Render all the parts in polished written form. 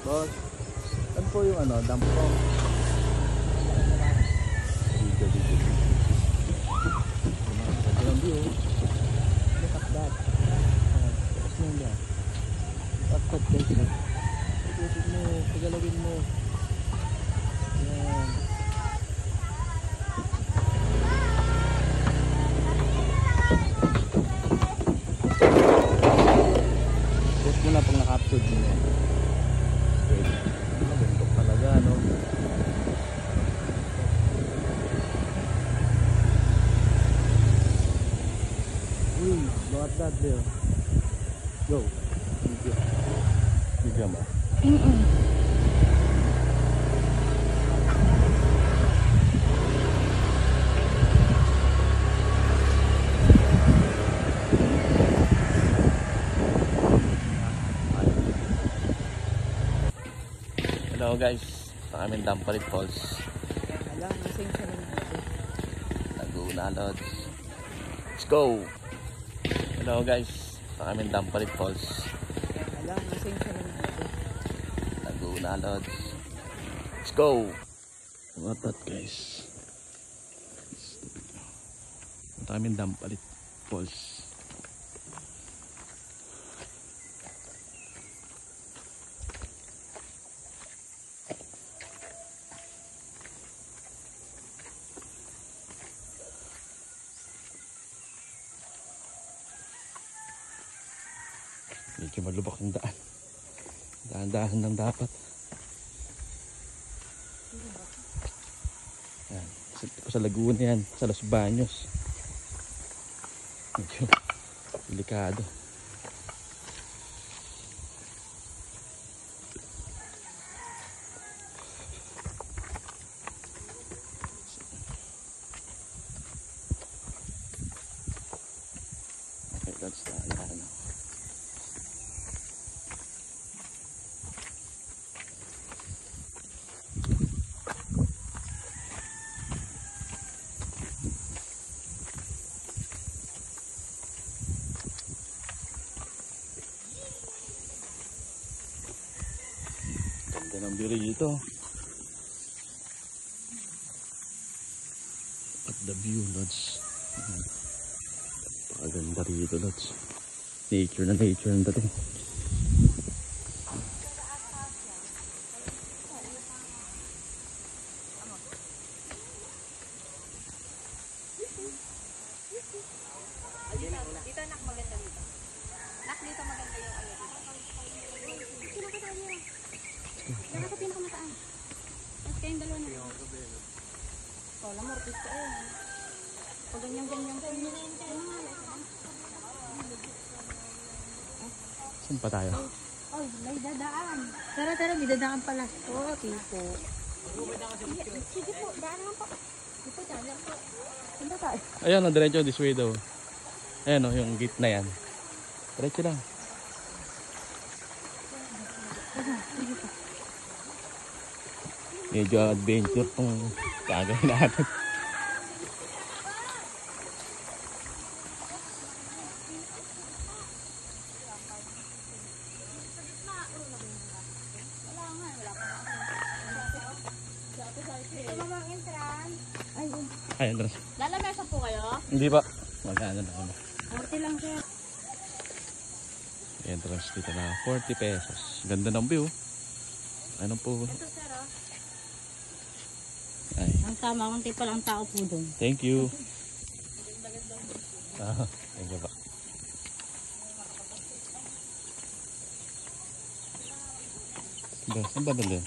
Boss, saan po yung ano, dump ko? Video. Ganda ng view. Look at that. Tapos mo yan. Look at that guys. Paglutin mo, pagalawin mo. Yan. Post mo na pag naka-upload mo yan. Bundok talaga, no? Uy, look at that there. Go. Video mo. Hello guys, sa aming Dampalit Falls. Laguna Lodge. Let's go! Hello guys, sa aming Dampalit Falls. Laguna Lodge. Let's go! What that guys? Sa aming Dampalit Falls. Medyo malubak ang daan. Daan-daan lang dapat. Yan. Sa Laguna yan. Sa Los Baños. Medyo delikado. Okay, that's the ano. Ganda ng view dito. At the view lodge. Paganda dito lodge. Nature na nature ang dating. Dito nak maganda dito. Nak dito maganda yung ano dito. Sino ka pinakamataan? Tapos kayong dalawa na. Oh, lamortis ko eh. Pag ganyan-ganyan ko. Saan pa tayo? Oh, may dadaan. Tara, may dadaan pala. Oh, tipo. Sige po, daan naman po. Dito, daan po. Saan ba tayo? Ayan o, diretso this way daw. Ayan o, yung gate na yan. Diretso lang. Medyo adventure tong gagawin natin. Ayun, Dras. Lalamesa po kayo? Hindi pa. Magkano na kami. 40 lang sir. Ayun, Dras. Dito na 40 pesos. Ganda ng view. Ano po? Ito sir oh. Ay. Ang tama, kunti pa lang tao po doon. Thank you. Thank you pa. Saan ba doon?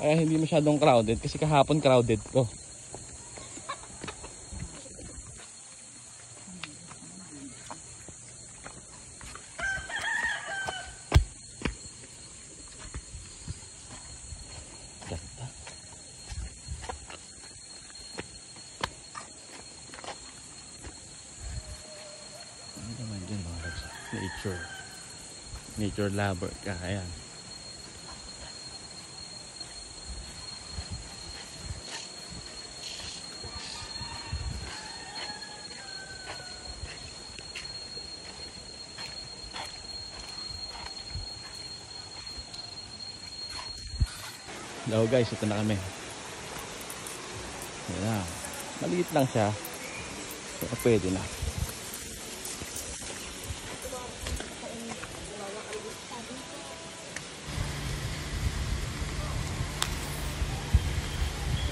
Kaya hindi masyadong crowded kasi kahapon crowded ko. Ganda. Ano naman dyan mga loves? Nature lover ka. Ayan. Hello guys, ito na kami. Ayan na. Maliit lang siya. Pero pwede na.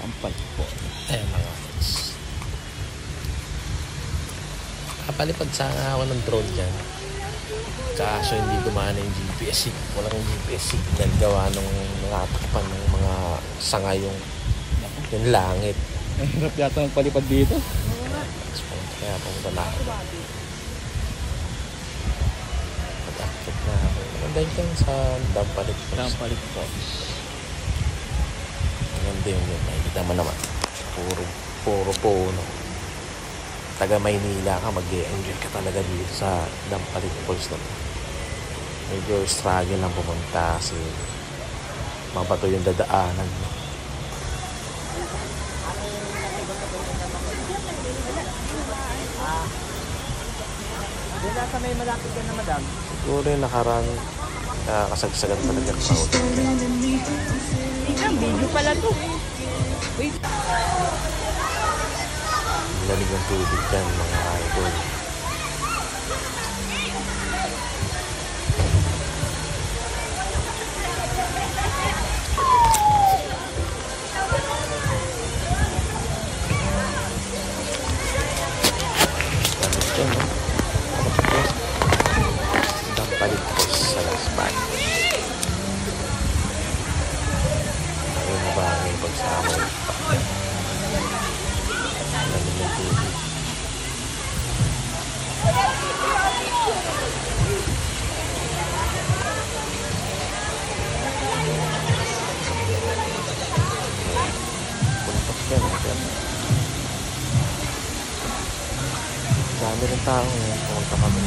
Ampal po. Ayan mga kids. Kapalipad sana ako ng drone dyan. Kaso hindi gumana yung GPS. Walang GPS signal gawa nung nakatakpan ng mga sanga yung langit. Mahirap yata magpalipad dito. Kaya pumunta na ako. Mag-active na ako. Maganda yung sa Dampalit Falls. Dampalit Falls. Maganda yung yun. Nakikita mo naman. Puro puno. Taga Maynila ka, mag-enjoy ka talaga dito sa Dampalit Falls na to. Medyo struggle lang pumunta kasi mabato yung dadaanan mo. Wala sa may malapit ka na madam. Siguro yung nakaraan kasagsagan talaga ng crowd. Ang video pala to. Wait. Lamig ng tubig dyan mga idol. Dampalit Falls sa Las Bañas. Ayun na ba ang pagsama? Lamig ng tubig. Puntok yan. Dami ng tao ngayon. Pumunta kami.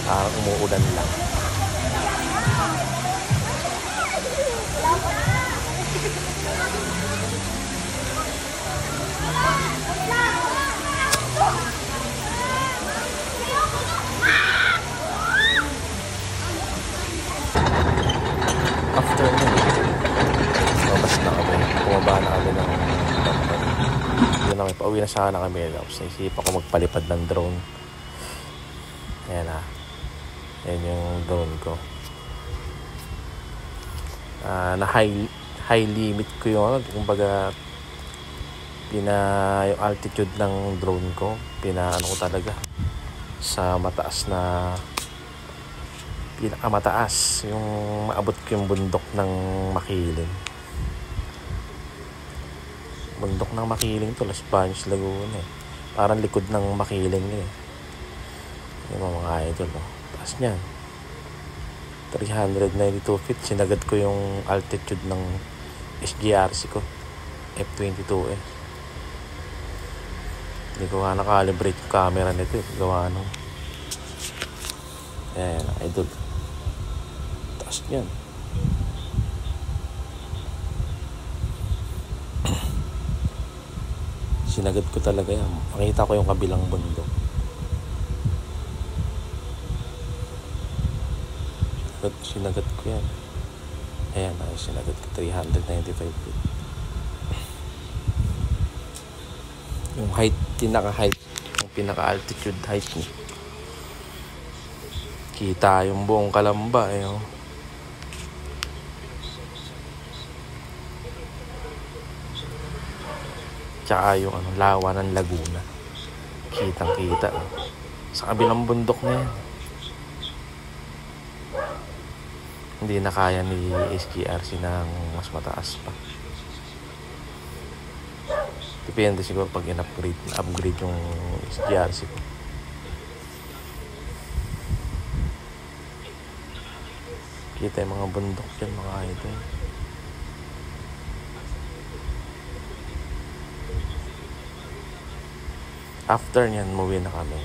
Parang umuulan lang. After nun, mabas na kami. Bumaba na kami ng yun na, pauwi na sana kami. Tapos naisip ako magpalipad ng drone. Ayan na. Yan yung drone ko. Na high limit ko yung kumbaga yung altitude ng drone ko pinaano ko talaga sa mataas na pinakamataas yung maabot ko yung bundok ng Makiling. Bundok ng Makiling to, Las Bañas, Laguna eh. Parang likod ng Makiling eh. Yung mga idol oh. Taas niyan 392 feet. Sinagad ko yung altitude ng SGRC ko F22 eh. Hindi ko nga nakalibrate yung camera nito eh. Gawa nung ayan idol. Taas niyan. Sinagad ko talaga yan. Makita ko yung kabilang bundok. Sinagat ko yan. Ayan, sinagat ko 395 feet. Yung height, pinaka-height, yung pinaka-altitude height niya. Kita yung buong Kalamba eh. Oh. Tsaka yung lawa ng Laguna. Kitang-kita. Sa kabilang bundok na yan. Hindi na kaya ni SGRC ng mas mataas pa. Depende siguro pag upgrade yung SGRC ko. Kita yung mga bundok dyan mga idol. After nyan, umuwi na kami.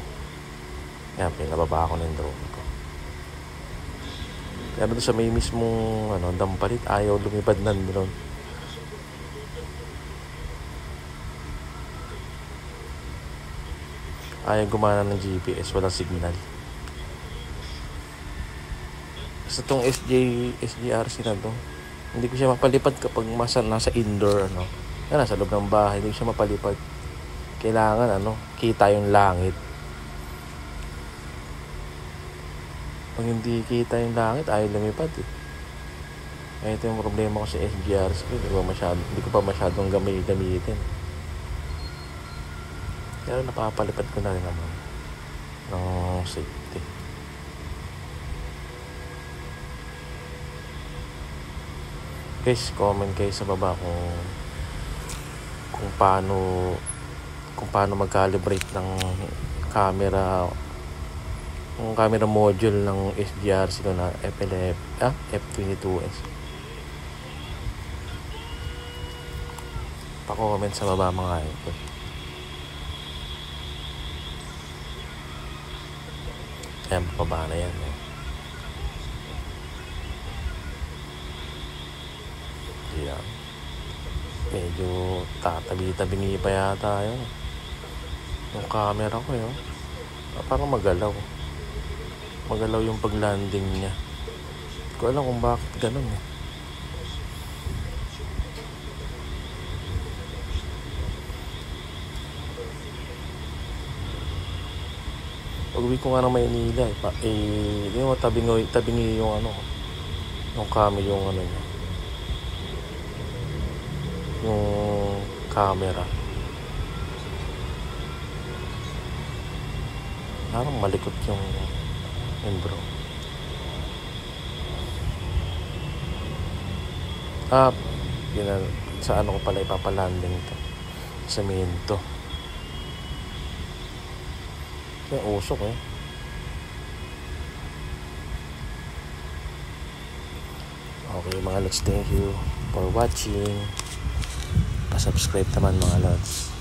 Yan, pinababa ako ng drone ko. Pero doon sa may mismong Dampalit, ayaw lumipad ng drone. Ayaw gumana ng GPS, walang signal. Basta itong SJRC na to, hindi ko siya mapalipad kapag nasa indoor, nasa loob ng bahay, hindi ko siya mapalipad. Kailangan, kita yung langit. Pag hindi kita yung langit, ayaw lumipad eh. Ito yung problema ko sa SJRC, hindi ko pa masyadong gamitin. Pero napapalipad ko na rin naman ng safety. Guys, comment kayo sa baba kung paano mag-calibrate ng camera, yung camera module ng SJRC ko na F22S. Pa-comment sa baba mga idol. Ayan, baba na yan. Yan. Medyo tatabi-tabingi pa yata yun. Yung camera ko yun. Parang magalaw yung pag-landing niya. Hindi ko alam kung bakit ganun eh. Pag-uwi ko nga ng Maynila yung tabingi yung yung camera, yung niya, yung camera. Parang malikot yung bro. Sa ko pala ipapalanding to. Sa Minto. May usok eh. Okay mga lods, thank you for watching. Pa-subscribe naman mga lods.